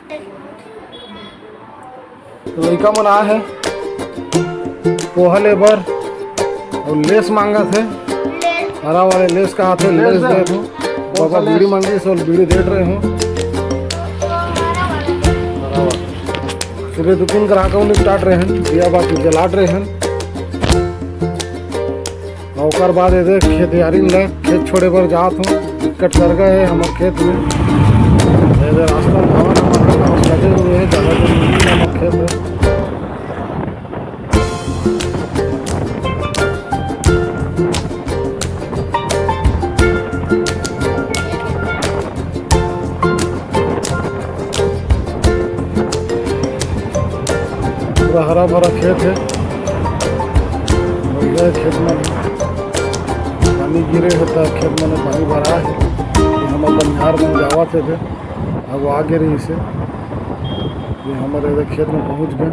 तो लड़का मन आए है पोहा लेबर और लेस मांगा थे, हरा वाले लेस कहा थे, लेस दे दूँ। बाबा बीड़ी मांगी सो बीड़ी दे रहे हूँ। सुबह 2-3 ग्राहकों निपटाट रहे हैं, दिया बाकी जलाट रहे हैं। और बाद ये देख खेत यारी ला खेत छोड़े पर जात हूँ, दिक्कत कर गए हमारे खेत में। रास्ता भवन हमारे गाँव लगे हुए हैं, ज़्यादा दूर नहीं हमारे खेत है। पूरा हरा भरा खेत है। और खेत में पानी गिरे होता है, खेत में पानी भरा है। हम बंजार में जावा थे अब आगे रही से ये हमारे खेत में पहुंच गए।